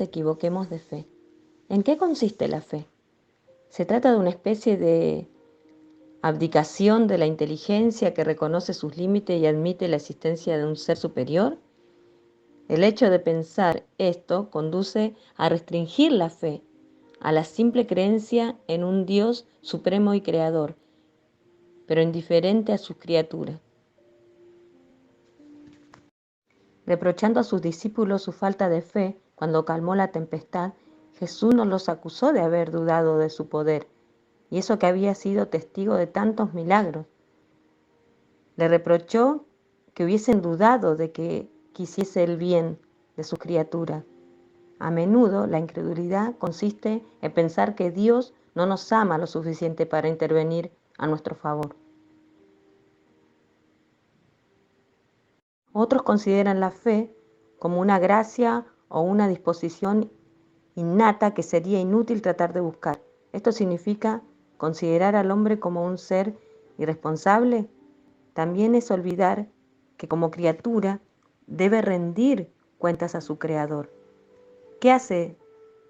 equivoquemos de fe. ¿En qué consiste la fe? Se trata de una especie de abdicación de la inteligencia que reconoce sus límites y admite la existencia de un ser superior. El hecho de pensar esto conduce a restringir la fe, a la simple creencia en un Dios supremo y creador, pero indiferente a sus criaturas. Reprochando a sus discípulos su falta de fe cuando calmó la tempestad, Jesús no los acusó de haber dudado de su poder, y eso que había sido testigo de tantos milagros. Le reprochó que hubiesen dudado de que quisiese el bien de sus criaturas. A menudo la incredulidad consiste en pensar que Dios no nos ama lo suficiente para intervenir a nuestro favor. Otros consideran la fe como una gracia o una disposición innata que sería inútil tratar de buscar. Esto significa considerar al hombre como un ser irresponsable. También es olvidar que como criatura debe rendir cuentas a su Creador. ¿Qué hace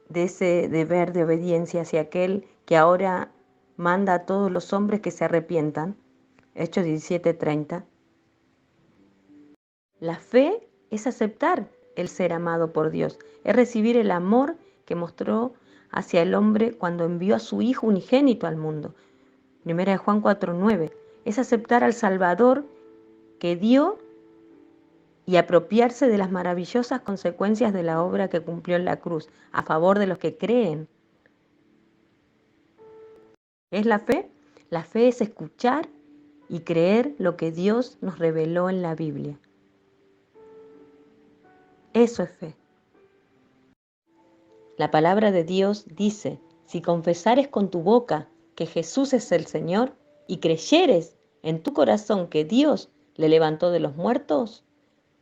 de ese deber de obediencia hacia aquel que ahora manda a todos los hombres que se arrepientan? Hechos 17:30. La fe es aceptar el ser amado por Dios, es recibir el amor que mostró hacia el hombre cuando envió a su Hijo unigénito al mundo. 1 Juan 4:9. Es aceptar al Salvador que dio y apropiarse de las maravillosas consecuencias de la obra que cumplió en la cruz, a favor de los que creen. ¿Qué es la fe? La fe es escuchar y creer lo que Dios nos reveló en la Biblia. Eso es fe. La palabra de Dios dice: si confesares con tu boca que Jesús es el Señor y creyeres en tu corazón que Dios le levantó de los muertos,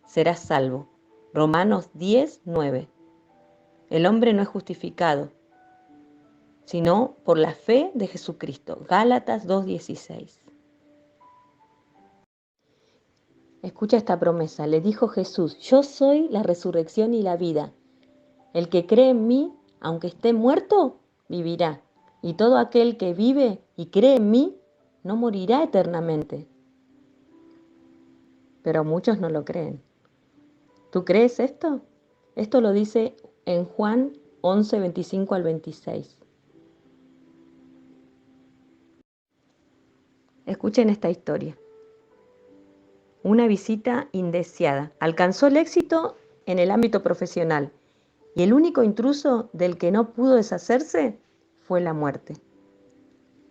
serás salvo. Romanos 10:9. El hombre no es justificado, sino por la fe de Jesucristo. Gálatas 2:16. Escucha esta promesa. Le dijo Jesús: yo soy la resurrección y la vida. El que cree en mí, aunque esté muerto, vivirá. Y todo aquel que vive y cree en mí, no morirá eternamente. Pero muchos no lo creen. ¿Tú crees esto? Esto lo dice en Juan 11:25 al 26. Escuchen esta historia. Una visita indeseada. Alcanzó el éxito en el ámbito profesional y el único intruso del que no pudo deshacerse fue la muerte.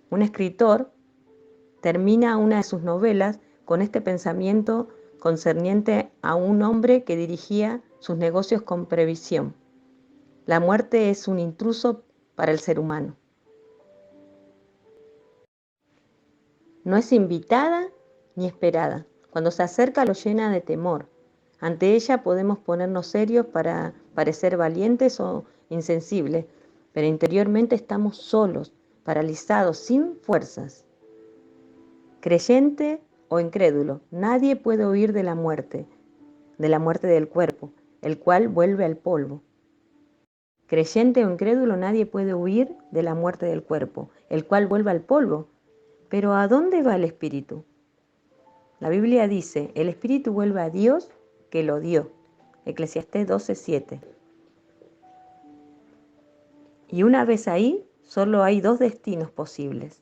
Un escritor termina una de sus novelas con este pensamiento concerniente a un hombre que dirigía sus negocios con previsión. La muerte es un intruso para el ser humano. No es invitada ni esperada. Cuando se acerca lo llena de temor. Ante ella podemos ponernos serios para parecer valientes o insensibles, pero interiormente estamos solos, paralizados, sin fuerzas. Creyente o incrédulo, nadie puede huir de la muerte del cuerpo, el cual vuelve al polvo. Creyente o incrédulo, nadie puede huir de la muerte del cuerpo, el cual vuelve al polvo. Pero ¿a dónde va el espíritu? La Biblia dice: el espíritu vuelve a Dios que lo dio. Eclesiastés 12:7. Y una vez ahí, solo hay dos destinos posibles.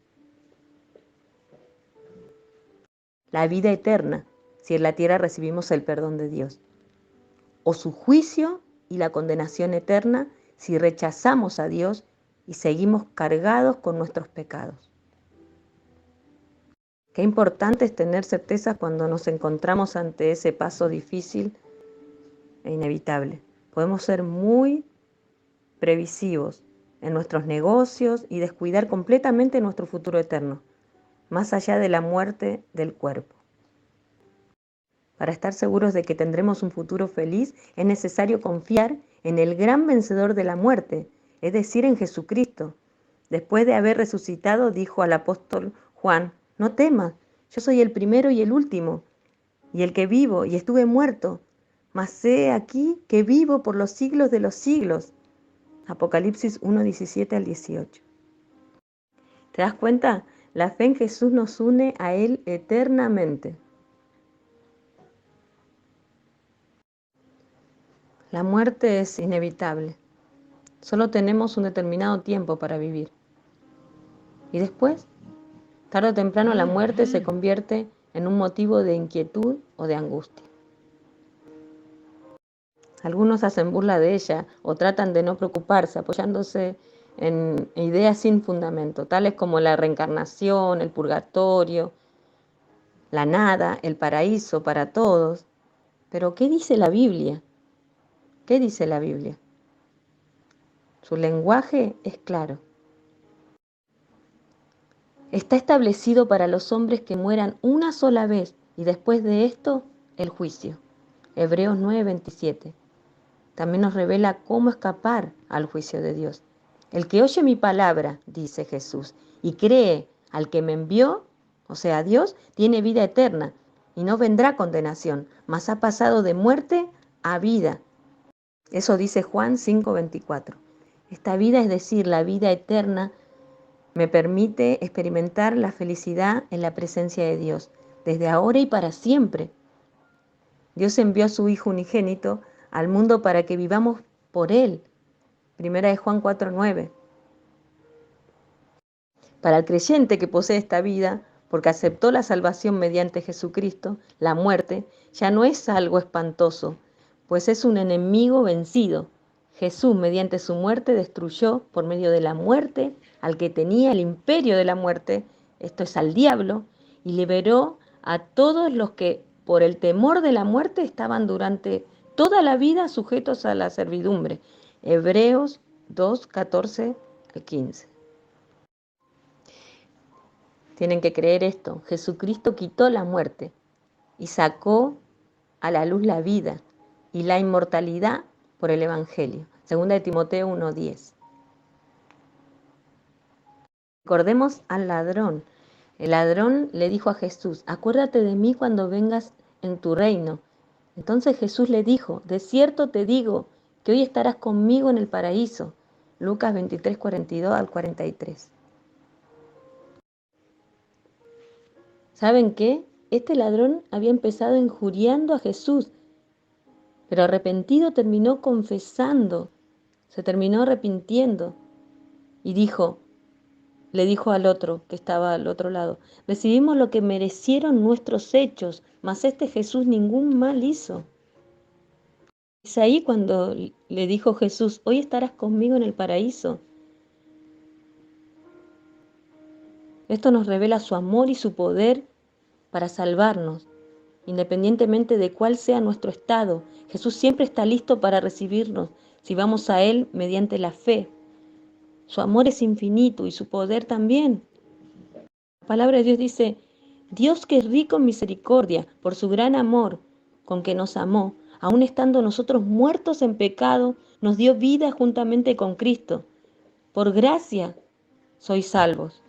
La vida eterna, si en la tierra recibimos el perdón de Dios. O su juicio y la condenación eterna, si rechazamos a Dios y seguimos cargados con nuestros pecados. Qué importante es tener certeza cuando nos encontramos ante ese paso difícil e inevitable. Podemos ser muy previsivos en nuestros negocios y descuidar completamente nuestro futuro eterno, más allá de la muerte del cuerpo. Para estar seguros de que tendremos un futuro feliz, es necesario confiar en el gran vencedor de la muerte, es decir, en Jesucristo. Después de haber resucitado, dijo al apóstol Juan: no temas, yo soy el primero y el último, y el que vivo, y estuve muerto, mas he aquí que vivo por los siglos de los siglos. Apocalipsis 1, 17 al 18. ¿Te das cuenta? La fe en Jesús nos une a Él eternamente. La muerte es inevitable. Solo tenemos un determinado tiempo para vivir. Y después, tarde o temprano, la muerte se convierte en un motivo de inquietud o de angustia. Algunos hacen burla de ella o tratan de no preocuparse, apoyándose en ideas sin fundamento, tales como la reencarnación, el purgatorio, la nada, el paraíso para todos. Pero ¿qué dice la Biblia? ¿Qué dice la Biblia? Su lenguaje es claro. Está establecido para los hombres que mueran una sola vez y después de esto, el juicio. Hebreos 9:27. También nos revela cómo escapar al juicio de Dios. El que oye mi palabra, dice Jesús, y cree al que me envió, o sea, Dios, tiene vida eterna y no vendrá condenación, mas ha pasado de muerte a vida. Eso dice Juan 5:24. Esta vida, es decir, la vida eterna, me permite experimentar la felicidad en la presencia de Dios, desde ahora y para siempre. Dios envió a su Hijo unigénito al mundo para que vivamos por Él. Primera de Juan 4:9. Para el creyente que posee esta vida, porque aceptó la salvación mediante Jesucristo, la muerte ya no es algo espantoso, pues es un enemigo vencido. Jesús, mediante su muerte, destruyó por medio de la muerte al que tenía el imperio de la muerte, esto es al diablo, y liberó a todos los que por el temor de la muerte estaban durante toda la vida sujetos a la servidumbre. Hebreos 2:14 al 15. Tienen que creer esto: Jesucristo quitó la muerte y sacó a la luz la vida y la inmortalidad por el Evangelio. Segunda de Timoteo 1:10. Recordemos al ladrón. El ladrón le dijo a Jesús: acuérdate de mí cuando vengas en tu reino. Entonces Jesús le dijo: de cierto te digo que hoy estarás conmigo en el paraíso. Lucas 23:42 al 43. ¿Saben qué? Este ladrón había empezado injuriando a Jesús, pero arrepentido terminó confesando, se terminó arrepintiendo y le dijo al otro que estaba al otro lado: recibimos lo que merecieron nuestros hechos, mas este Jesús ningún mal hizo. Es ahí cuando le dijo Jesús: hoy estarás conmigo en el paraíso. Esto nos revela su amor y su poder para salvarnos, independientemente de cuál sea nuestro estado. Jesús siempre está listo para recibirnos si vamos a Él mediante la fe. Su amor es infinito y su poder también. La palabra de Dios dice: Dios, que es rico en misericordia, por su gran amor con que nos amó, aun estando nosotros muertos en pecado, nos dio vida juntamente con Cristo. Por gracia sois salvos.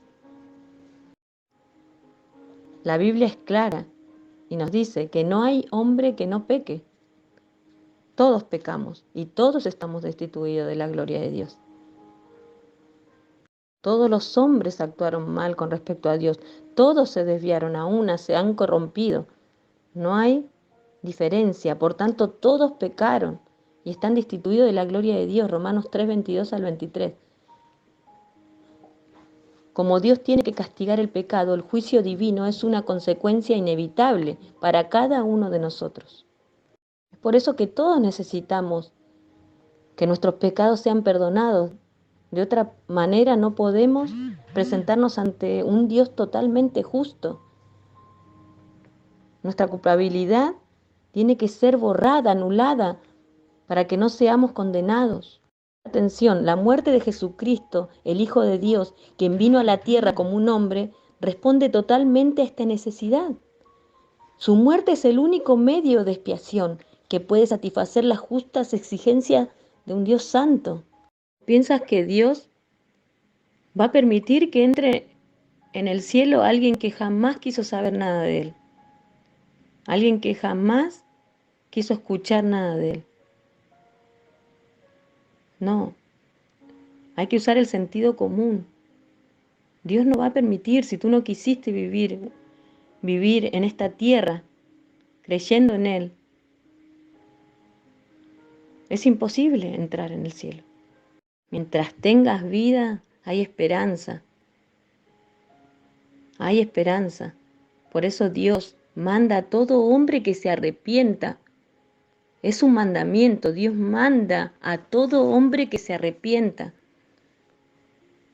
La Biblia es clara y nos dice que no hay hombre que no peque. Todos pecamos y todos estamos destituidos de la gloria de Dios. Todos los hombres actuaron mal con respecto a Dios. Todos se desviaron, a una se han corrompido. No hay diferencia. Por tanto, todos pecaron y están destituidos de la gloria de Dios. Romanos 3:22 al 23. Como Dios tiene que castigar el pecado, el juicio divino es una consecuencia inevitable para cada uno de nosotros. Es por eso que todos necesitamos que nuestros pecados sean perdonados. De otra manera no podemos presentarnos ante un Dios totalmente justo. Nuestra culpabilidad tiene que ser borrada, anulada, para que no seamos condenados. Atención, la muerte de Jesucristo, el Hijo de Dios, quien vino a la tierra como un hombre, responde totalmente a esta necesidad. Su muerte es el único medio de expiación que puede satisfacer las justas exigencias de un Dios santo. ¿Piensas que Dios va a permitir que entre en el cielo alguien que jamás quiso saber nada de Él? Alguien que jamás quiso escuchar nada de Él. No. Hay que usar el sentido común. Dios no va a permitir, si tú no quisiste vivir en esta tierra, creyendo en Él, es imposible entrar en el cielo. Mientras tengas vida, hay esperanza. Hay esperanza. Por eso Dios manda a todo hombre que se arrepienta. Es un mandamiento. Dios manda a todo hombre que se arrepienta.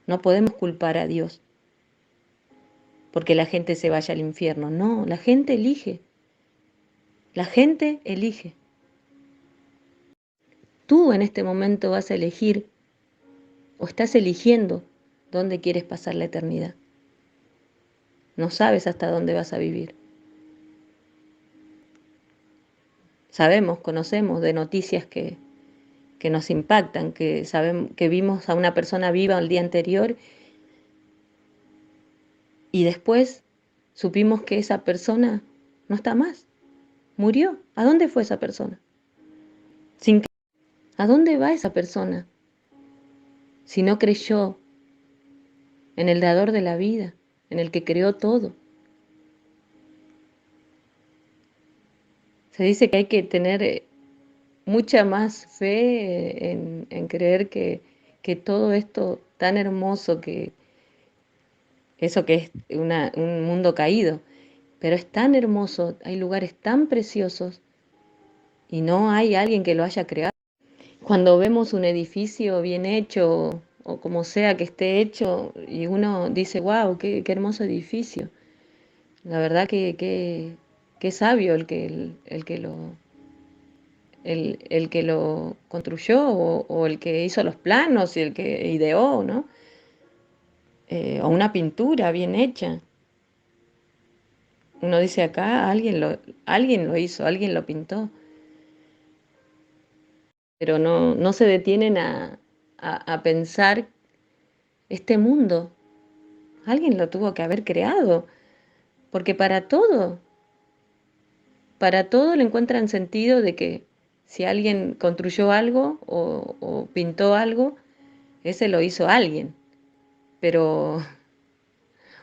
No podemos culpar a Dios porque la gente se vaya al infierno. No, la gente elige. La gente elige. Tú en este momento vas a elegir o estás eligiendo dónde quieres pasar la eternidad. No sabes hasta dónde vas a vivir. Sabemos, conocemos de noticias que nos impactan, que sabemos que vimos a una persona viva el día anterior y después supimos que esa persona no está más, murió. ¿A dónde fue esa persona? ¿A dónde va esa persona si no creyó en el dador de la vida, en el que creó todo? Se dice que hay que tener mucha más fe en creer que todo esto tan hermoso, que eso que es un mundo caído, pero es tan hermoso, hay lugares tan preciosos y no hay alguien que lo haya creado. Cuando vemos un edificio bien hecho o como sea que esté hecho y uno dice, wow, qué hermoso edificio. La verdad que sabio el que lo construyó o el que hizo los planos y el que ideó, ¿no? O una pintura bien hecha. Uno dice acá, alguien lo hizo, alguien lo pintó. Pero no se detienen a pensar este mundo. Alguien lo tuvo que haber creado, porque para todo le encuentran sentido de que si alguien construyó algo o pintó algo, ese lo hizo alguien. Pero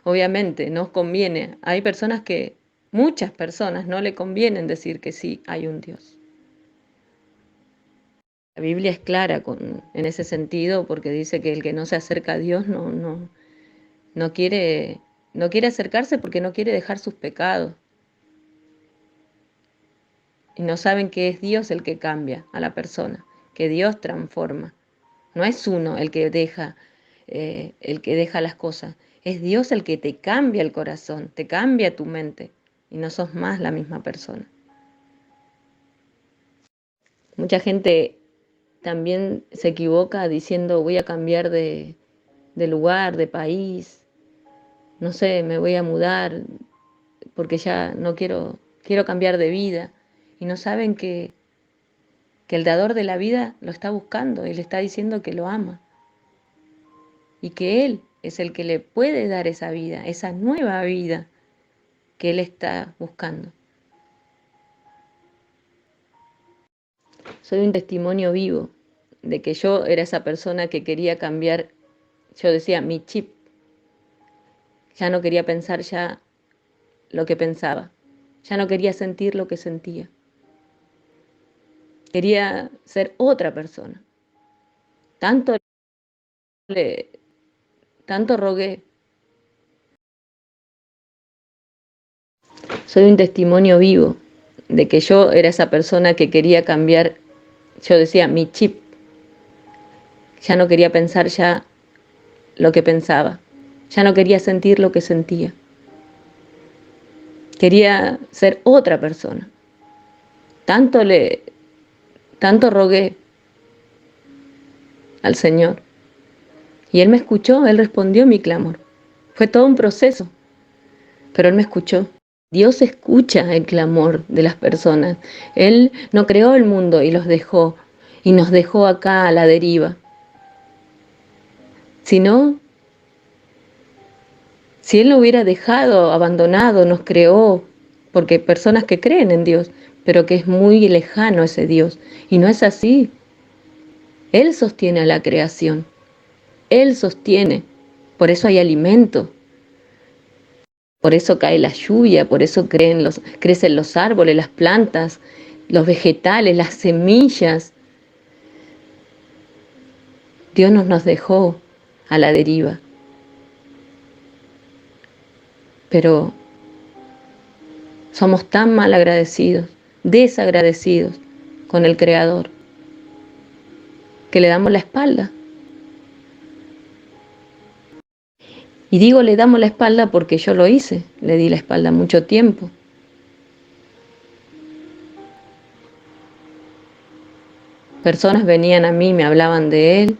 obviamente nos conviene. Hay personas muchas personas no le convienen decir que sí hay un Dios. La Biblia es clara en ese sentido porque dice que el que no se acerca a Dios no quiere acercarse porque no quiere dejar sus pecados. Y no saben que es Dios el que cambia a la persona, que Dios transforma. No es uno el que deja las cosas, es Dios el que te cambia el corazón, te cambia tu mente y no sos más la misma persona. Mucha gente también se equivoca diciendo voy a cambiar de lugar, de país, no sé, me voy a mudar porque ya no quiero cambiar de vida. Y no saben que el dador de la vida lo está buscando y le está diciendo que lo ama. Y que Él es el que le puede dar esa vida, esa nueva vida que Él está buscando. Soy un testimonio vivo de que yo era esa persona que quería cambiar, yo decía, mi chip. Ya no quería pensar ya lo que pensaba. Ya no quería sentir lo que sentía. Quería ser otra persona. Tanto rogué. Soy un testimonio vivo de que yo era esa persona que quería cambiar, yo decía, mi chip. Ya no quería pensar ya lo que pensaba. Ya no quería sentir lo que sentía. Quería ser otra persona. Tanto rogué al Señor. Y Él me escuchó, Él respondió mi clamor. Fue todo un proceso, pero Él me escuchó. Dios escucha el clamor de las personas. Él no creó el mundo y los dejó, y nos dejó acá a la deriva. Sino, si Él no hubiera dejado, abandonado, nos creó, porque hay personas que creen en Dios, pero que es muy lejano ese Dios. Y no es así. Él sostiene a la creación. Él sostiene. Por eso hay alimento. Por eso cae la lluvia, por eso crecen los árboles, las plantas, los vegetales, las semillas. Dios no nos dejó a la deriva. Pero somos tan mal agradecidos, desagradecidos con el Creador, que le damos la espalda. Y digo le damos la espalda porque yo lo hice, le di la espalda mucho tiempo. Personas venían a mí, me hablaban de Él,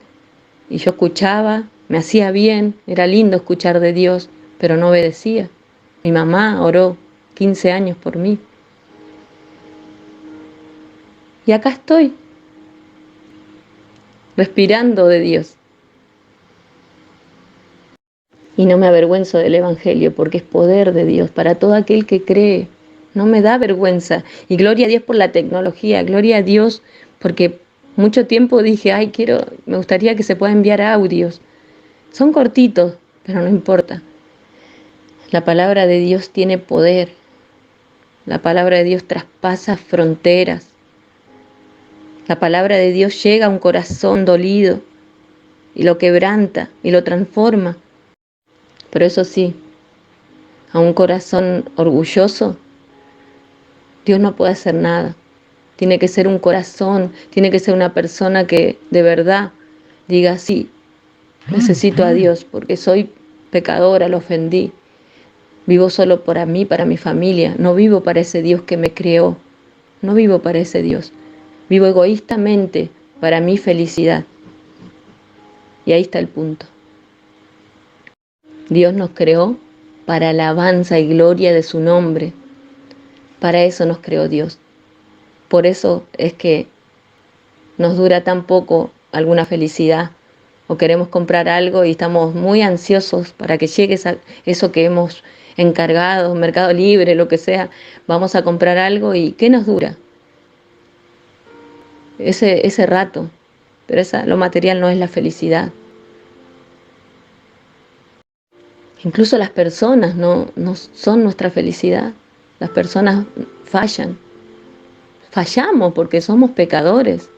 y yo escuchaba, me hacía bien, era lindo escuchar de Dios, pero no obedecía. Mi mamá oró 15 años por mí. Y acá estoy, respirando de Dios. Y no me avergüenzo del Evangelio, porque es poder de Dios para todo aquel que cree. No me da vergüenza. Y gloria a Dios por la tecnología, gloria a Dios porque mucho tiempo dije, me gustaría que se pueda enviar audios. Son cortitos, pero no importa. La palabra de Dios tiene poder. La palabra de Dios traspasa fronteras. La palabra de Dios llega a un corazón dolido y lo quebranta y lo transforma. Pero eso sí, a un corazón orgulloso, Dios no puede hacer nada. Tiene que ser un corazón, tiene que ser una persona que de verdad diga, sí, necesito a Dios porque soy pecadora, lo ofendí. Vivo solo para mí, para mi familia. No vivo para ese Dios que me creó. No vivo para ese Dios. Vivo egoístamente para mi felicidad. Y ahí está el punto. Dios nos creó para alabanza y gloria de su nombre. Para eso nos creó Dios. Por eso es que nos dura tan poco alguna felicidad o queremos comprar algo y estamos muy ansiosos para que llegue eso que hemos encargado, Mercado Libre, lo que sea. Vamos a comprar algo y ¿qué nos dura? Ese rato. Pero lo material no es la felicidad. Incluso las personas no son nuestra felicidad. Las personas fallan. Fallamos porque somos pecadores.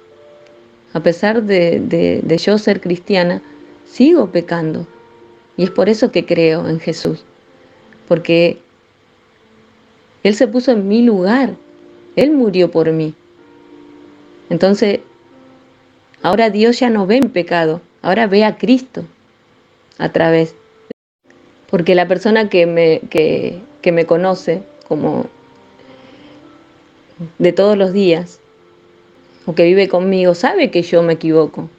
A pesar de yo ser cristiana, sigo pecando. Y es por eso que creo en Jesús. Porque Él se puso en mi lugar. Él murió por mí. Entonces, ahora Dios ya no ve en pecado. Ahora ve a Cristo a través. Porque la persona que me conoce como de todos los días, o que vive conmigo, sabe que yo me equivoco.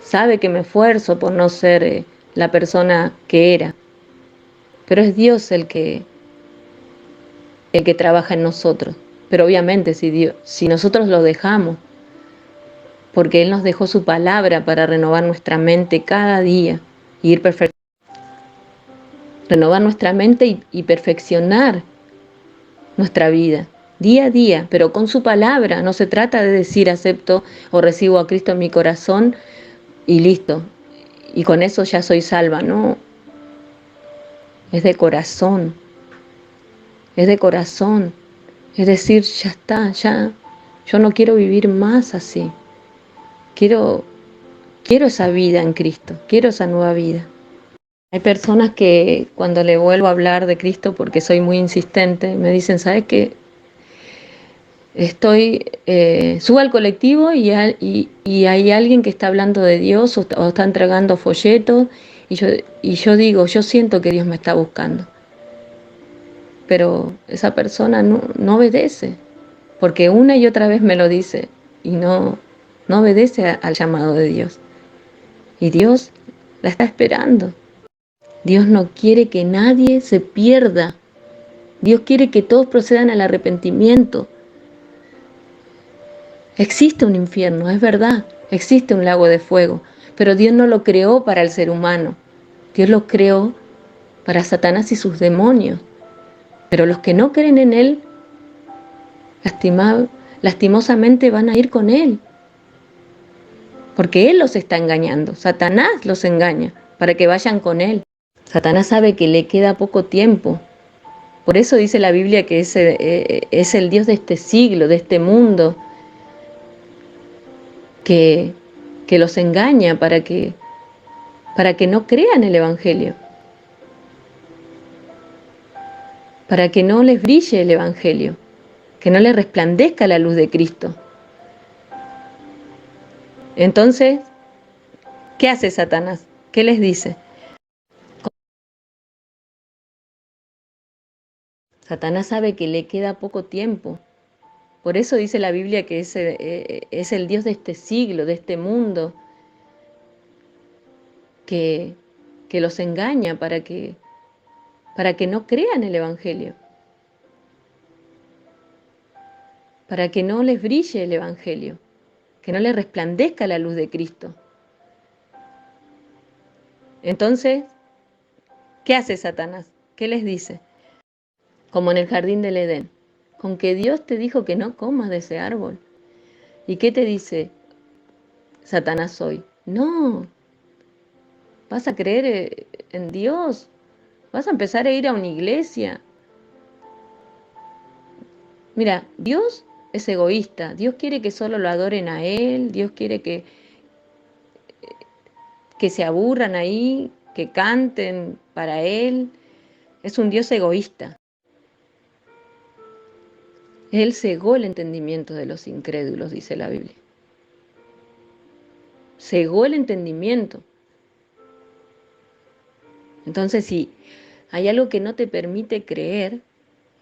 Sabe que me esfuerzo por no ser la persona que era. Pero es Dios el que trabaja en nosotros. Pero obviamente si nosotros lo dejamos, porque Él nos dejó su palabra para renovar nuestra mente cada día, y renovar nuestra mente y perfeccionar nuestra vida, día a día, pero con su palabra. No se trata de decir acepto o recibo a Cristo en mi corazón y listo, y con eso ya soy salva. No, es de corazón, es de corazón. Es decir, ya está, yo no quiero vivir más así. Quiero esa vida en Cristo, quiero esa nueva vida. Hay personas que cuando le vuelvo a hablar de Cristo, porque soy muy insistente, me dicen, ¿sabes qué? Subo al colectivo y hay alguien que está hablando de Dios o está entregando folletos y yo digo, yo siento que Dios me está buscando. Pero esa persona no obedece, porque una y otra vez me lo dice y no obedece al llamado de Dios. Y Dios la está esperando. Dios no quiere que nadie se pierda. Dios quiere que todos procedan al arrepentimiento. Existe un infierno, es verdad, existe un lago de fuego, pero Dios no lo creó para el ser humano. Dios lo creó para Satanás y sus demonios. Pero los que no creen en Él, lastimosamente van a ir con Él. porque Él los está engañando. Satanás los engaña para que vayan con Él. Satanás sabe que le queda poco tiempo. Por eso dice la Biblia que es el Dios de este siglo, de este mundo, que, que los engaña para que no crean el Evangelio, para que no les brille el Evangelio, que no les resplandezca la luz de Cristo. Entonces, ¿qué hace Satanás? ¿Qué les dice? Satanás sabe que le queda poco tiempo. Por eso dice la Biblia que es el Dios de este siglo, de este mundo, que, que los engaña para que no crean el Evangelio, para que no les brille el Evangelio, que no les resplandezca la luz de Cristo. Entonces, ¿qué hace Satanás? ¿Qué les dice? Como en el jardín del Edén, con que Dios te dijo que no comas de ese árbol. ¿Y qué te dice Satanás hoy? No, vas a creer en Dios, vas a empezar a ir a una iglesia. Mira, Dios es egoísta, Dios quiere que solo lo adoren a Él, Dios quiere que se aburran ahí, que canten para Él. Es un Dios egoísta. Él cegó el entendimiento de los incrédulos, dice la Biblia. Cegó el entendimiento. Entonces, si hay algo que no te permite creer,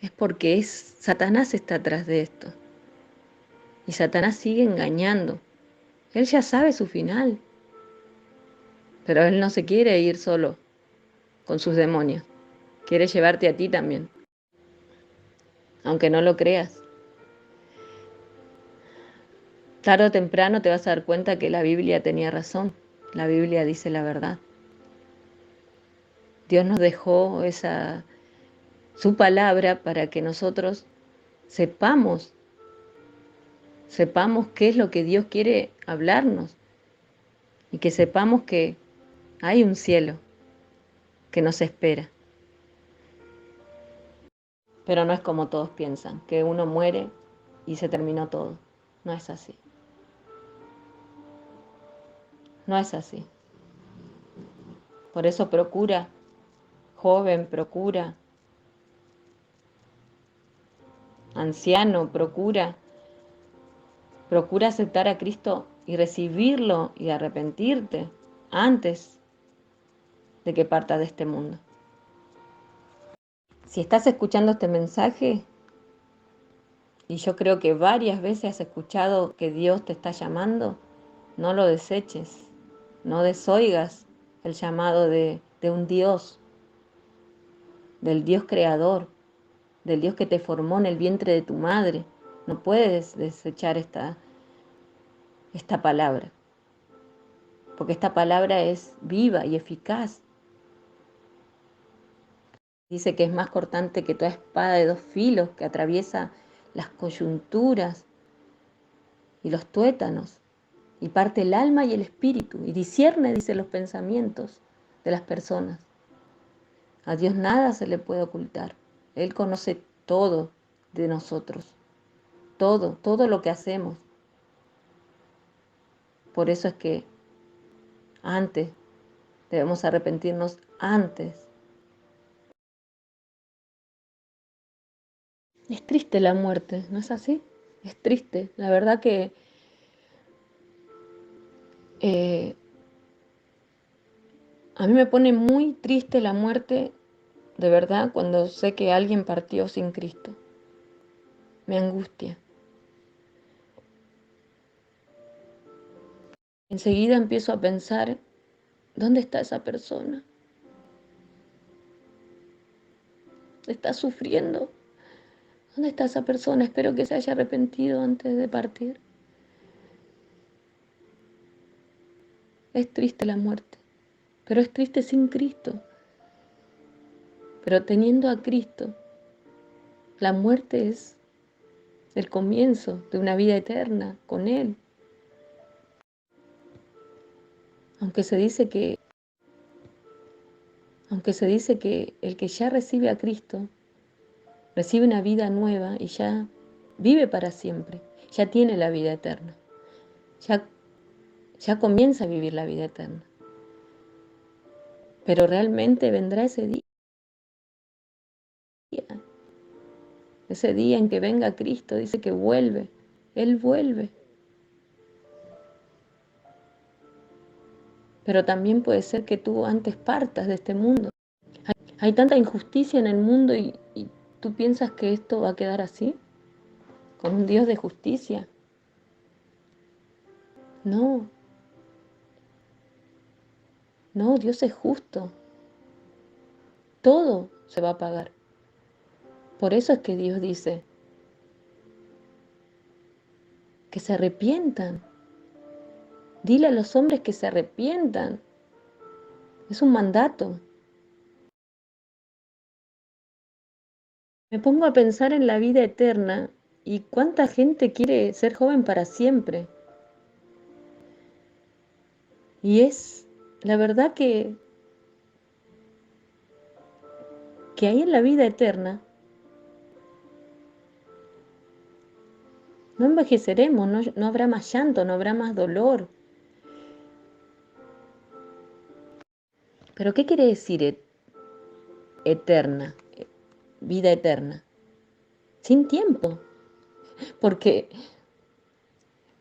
es porque Satanás está atrás de esto. Y Satanás sigue engañando. Él ya sabe su final. Pero él no se quiere ir solo con sus demonios. Quiere llevarte a ti también. Aunque no lo creas. Tarde o temprano te vas a dar cuenta que la Biblia tenía razón. La Biblia dice la verdad. Dios nos dejó su palabra para que nosotros sepamos qué es lo que Dios quiere hablarnos y que sepamos que hay un cielo que nos espera. Pero no es como todos piensan, que uno muere y se terminó todo. No es así. No es así. Por eso procura, joven, procura, anciano, procura aceptar a Cristo y recibirlo y arrepentirte antes de que partas de este mundo. Si estás escuchando este mensaje, y yo creo que varias veces has escuchado que Dios te está llamando, no lo deseches, no desoigas el llamado de un Dios, del Dios creador, del Dios que te formó en el vientre de tu madre. No puedes desechar esta palabra, porque esta palabra es viva y eficaz. Dice que es más cortante que toda espada de dos filos, que atraviesa las coyunturas y los tuétanos, y parte el alma y el espíritu, y discierne, dice, los pensamientos de las personas. A Dios nada se le puede ocultar. Él conoce todo de nosotros, todo lo que hacemos. Por eso es que antes debemos arrepentirnos antes. Es triste la muerte, ¿no es así? Es triste. La verdad que a mí me pone muy triste la muerte, de verdad, cuando sé que alguien partió sin Cristo. Me angustia. Enseguida empiezo a pensar, ¿dónde está esa persona? ¿Está sufriendo? ¿Dónde está esa persona? Espero que se haya arrepentido antes de partir. Es triste la muerte, pero es triste sin Cristo. Pero teniendo a Cristo, la muerte es el comienzo de una vida eterna con Él. Aunque se dice que, aunque se dice que el que ya recibe a Cristo recibe una vida nueva y ya vive para siempre, ya tiene la vida eterna, ya, ya comienza a vivir la vida eterna. Pero realmente vendrá ese día en que venga Cristo, dice que vuelve, Él vuelve. Pero también puede ser que tú antes partas de este mundo. Hay tanta injusticia en el mundo y tú piensas que esto va a quedar así, con un Dios de justicia. No, no, Dios es justo. Todo se va a pagar. Por eso es que Dios dice que se arrepientan. Dile a los hombres que se arrepientan. Es un mandato. Me pongo a pensar en la vida eterna y cuánta gente quiere ser joven para siempre. Y es la verdad que ahí en la vida eterna no envejeceremos, no habrá más llanto, no habrá más dolor. Pero ¿qué quiere decir eterna? Vida eterna. Sin tiempo. Porque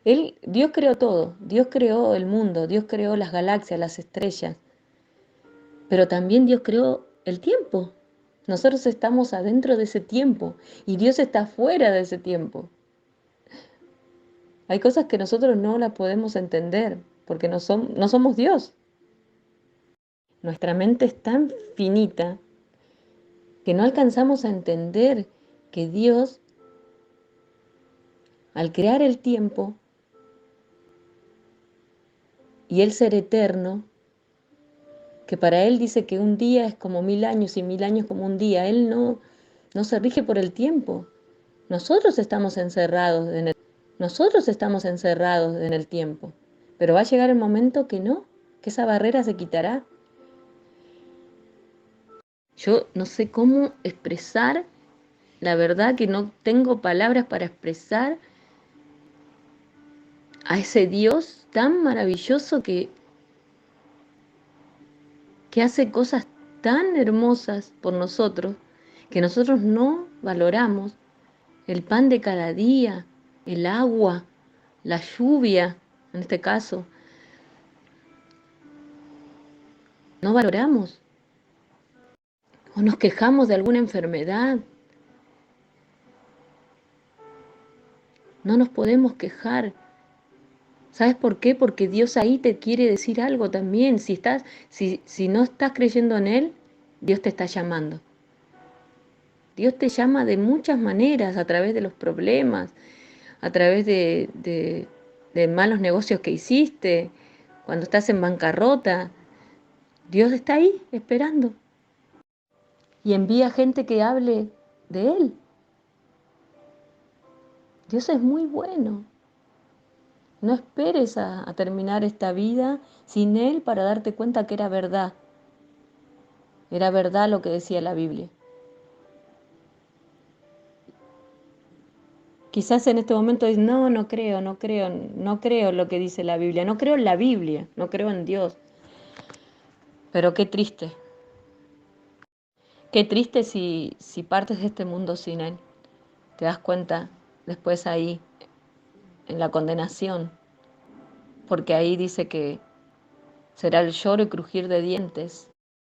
Dios creó todo. Dios creó el mundo, Dios creó las galaxias, las estrellas. Pero también Dios creó el tiempo. Nosotros estamos adentro de ese tiempo y Dios está fuera de ese tiempo. Hay cosas que nosotros no las podemos entender porque no somos Dios. Nuestra mente es tan finita que no alcanzamos a entender que Dios, al crear el tiempo y Él ser eterno, que para Él dice que un día es como 1000 años y 1000 años como un día, Él no se rige por el tiempo. Nosotros estamos encerrados en el tiempo, pero va a llegar el momento que no, que esa barrera se quitará. Yo no sé cómo expresar, la verdad que no tengo palabras para expresar a ese Dios tan maravilloso que hace cosas tan hermosas por nosotros, que nosotros no valoramos. El pan de cada día, el agua, la lluvia, en este caso, no valoramos. O nos quejamos de alguna enfermedad. No nos podemos quejar. ¿Sabes por qué? Porque Dios ahí te quiere decir algo también. Si no estás creyendo en Él, Dios te está llamando. Dios te llama de muchas maneras, a través de los problemas, a través de malos negocios que hiciste, cuando estás en bancarrota. Dios está ahí esperando y envía gente que hable de Él. Dios es muy bueno. No esperes a terminar esta vida sin Él para darte cuenta que era verdad. Era verdad lo que decía la Biblia. Quizás en este momento dices, no creo lo que dice la Biblia, no creo en la Biblia, no creo en Dios. Pero qué triste si partes de este mundo sin Él. Te das cuenta después ahí, en la condenación, porque ahí dice que será el lloro y crujir de dientes.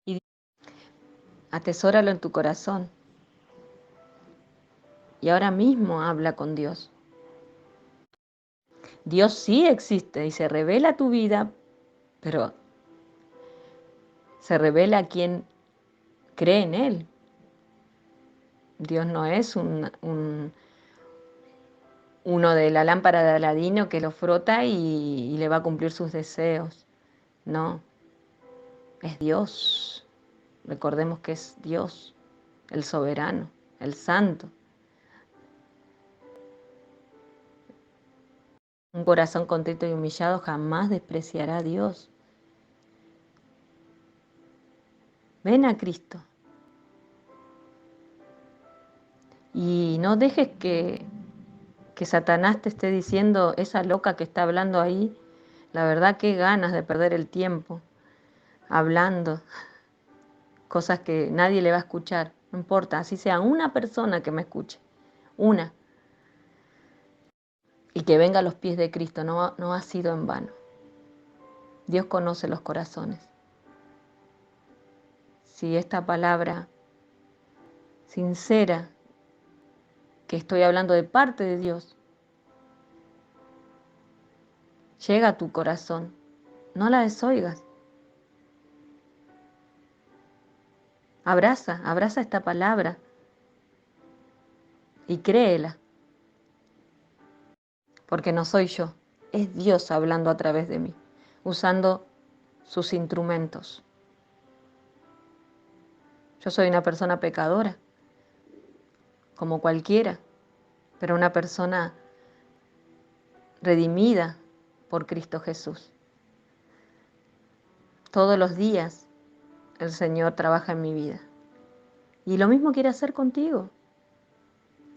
Y atesóralo en tu corazón. Y ahora mismo habla con Dios. Dios sí existe y se revela a tu vida, pero se revela a quien cree en Él. Dios no es uno de la lámpara de Aladino que lo frota y le va a cumplir sus deseos. No, es Dios. Recordemos que es Dios, el soberano, el santo. Un corazón contrito y humillado jamás despreciará a Dios. Ven a Cristo. Y no dejes que Satanás te esté diciendo, esa loca que está hablando ahí, la verdad qué ganas de perder el tiempo hablando cosas que nadie le va a escuchar. No importa, así sea una persona que me escuche, una, y que venga a los pies de Cristo, no ha sido en vano. Dios conoce los corazones. Si esta palabra sincera, que estoy hablando de parte de Dios, llega a tu corazón, no la desoigas. Abraza esta palabra y créela, porque no soy yo, es Dios hablando a través de mí, usando sus instrumentos. Yo soy una persona pecadora, como cualquiera, pero una persona redimida por Cristo Jesús. Todos los días el Señor trabaja en mi vida. Y lo mismo quiere hacer contigo,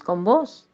con vos.